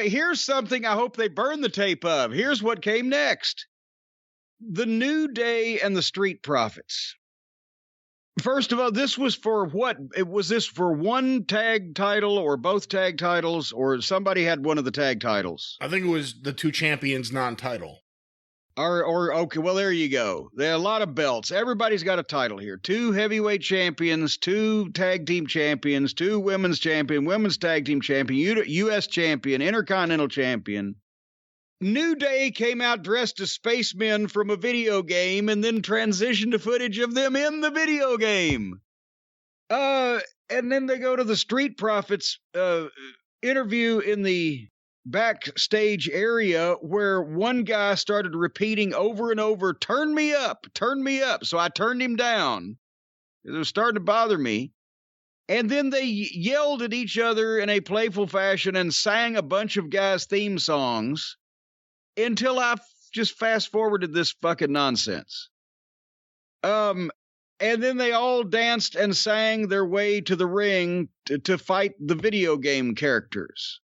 here's something I hope they burn the tape of. Here's what came next. The New Day and the Street Profits. First of all, this was for what? Was this for one tag title or both tag titles, or somebody had one of the tag titles? I think it was the two champions non-title. Okay, well, there you go. There are a lot of belts. Everybody's got a title here. 2 heavyweight champions, 2 tag team champions, 2 women's champion, women's tag team champion, U.S. champion, intercontinental champion. New Day came out dressed as spacemen from a video game and then transitioned to footage of them in the video game. And then they go to the Street Profits interview in the backstage area where one guy started repeating over and over, turn me up, turn me up. So I turned him down. It was starting to bother me. And then they yelled at each other in a playful fashion and sang a bunch of guys' theme songs until I just fast forwarded this fucking nonsense. And then they all danced and sang their way to the ring to fight the video game characters.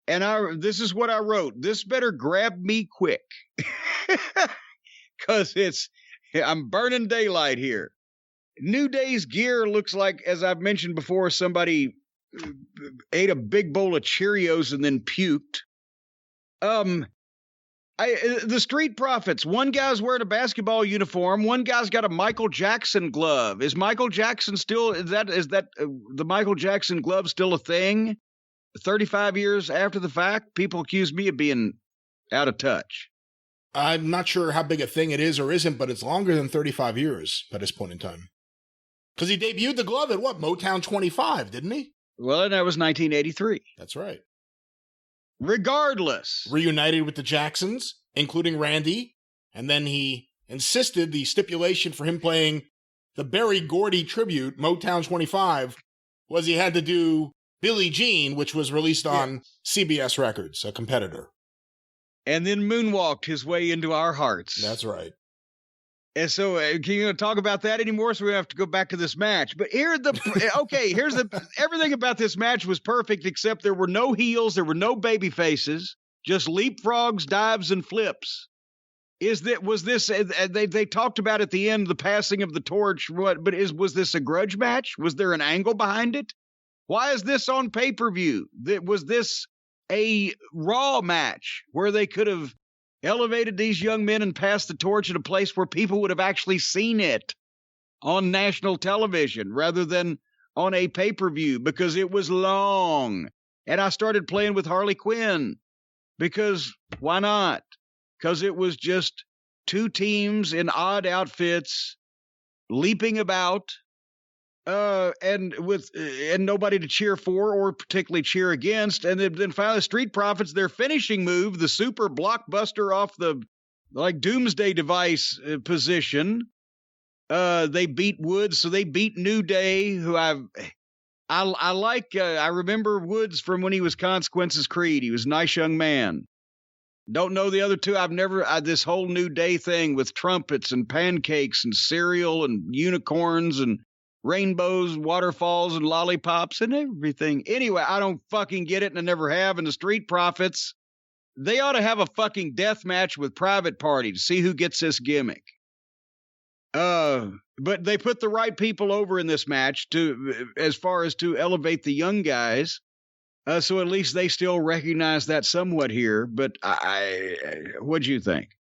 And this is what I wrote. This better grab me quick. Because I'm burning daylight here. New Day's gear looks like, as I've mentioned before, somebody ate a big bowl of Cheerios and then puked. The Street Profits. One guy's wearing a basketball uniform. One guy's got a Michael Jackson glove. Is Michael Jackson still? Is that the Michael Jackson glove still a thing? 35 years after the fact, people accuse me of being out of touch. I'm not sure how big a thing it is or isn't, but it's longer than 35 years at this point in time. Because he debuted the glove at what? Motown 25, didn't he? Well, and that was 1983. That's right. Regardless. Reunited with the Jacksons, including Randy, and then he insisted the stipulation for him playing the Berry Gordy tribute, Motown 25, was he had to do Billie Jean, which was released on CBS Records, a competitor. And then moonwalked his way into our hearts. That's right. And so, can you talk about that anymore? So we have to go back to this match. But here's everything about this match was perfect, except there were no heels, there were no baby faces, just leapfrogs, dives, and flips. They talked about at the end the passing of the torch? Was this a grudge match? Was there an angle behind it? Why is this on pay-per-view? Was this a Raw match where they could have elevated these young men and passed the torch at a place where people would have actually seen it on national television rather than on a pay-per-view? Because it was long. And I started playing with Harley Quinn because why not? Because it was just 2 teams in odd outfits leaping about. And nobody to cheer for or particularly cheer against. And then finally, Street Profits, their finishing move, the super blockbuster off the Doomsday Device position. They beat Woods, so they beat New Day, who I remember Woods from when he was Consequences Creed. He was a nice young man. Don't know the other two. This whole New Day thing with trumpets and pancakes and cereal and unicorns and rainbows, waterfalls, and lollipops and everything. Anyway, I don't fucking get it, and I never have. And the Street Profits, they ought to have a fucking death match with Private Party to see who gets this gimmick. But they put the right people over in this match as far as to elevate the young guys. So at least they still recognize that somewhat here. But what'd you think?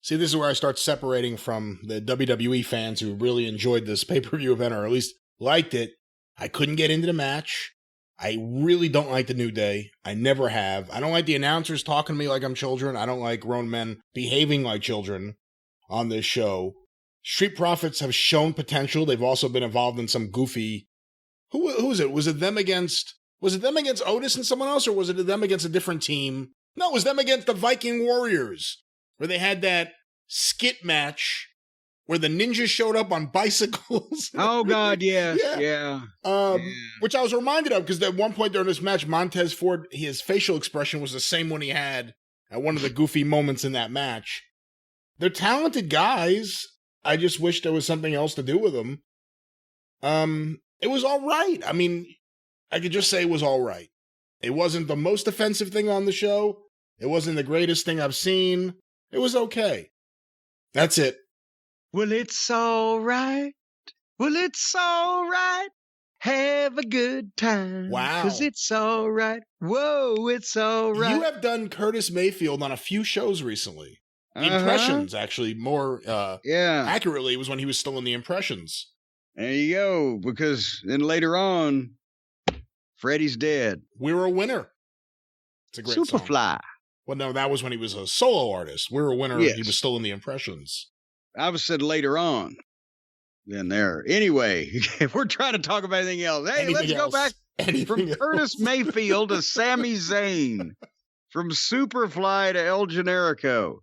See, this is where I start separating from the WWE fans who really enjoyed this pay-per-view event, or at least liked it. I couldn't get into the match. I really don't like the New Day. I never have. I don't like the announcers talking to me like I'm children. I don't like grown men behaving like children on this show. Street Profits have shown potential. They've also been involved in some goofy... Who was it? Was it them against Otis and someone else, or was it them against a different team? No, it was them against the Viking Warriors, where they had that skit match where the ninjas showed up on bicycles. Oh, God, yes. Yeah. Which I was reminded of because at one point during this match, Montez Ford, his facial expression was the same one he had at one of the goofy moments in that match. They're talented guys. I just wish there was something else to do with them. It was all right. I mean, I could just say it was all right. It wasn't the most offensive thing on the show. It wasn't the greatest thing I've seen. It was okay. That's it. Well, it's all right. Well, it's all right. Have a good time. Wow. 'Cause it's all right. Whoa, it's all right. You have done Curtis Mayfield on a few shows recently. Impressions, actually, more accurately, it was when he was still in the Impressions. There you go. Because then later on, Freddie's dead. We're a Winner. It's a great song. Superfly. Well, no, that was when he was a solo artist. We're a Winner. Yes. He was still in the Impressions. I was said later on. Then there. Anyway, if we're trying to talk about anything else, hey, let's go back from Curtis Mayfield to Sami Zayn, from Superfly to El Generico.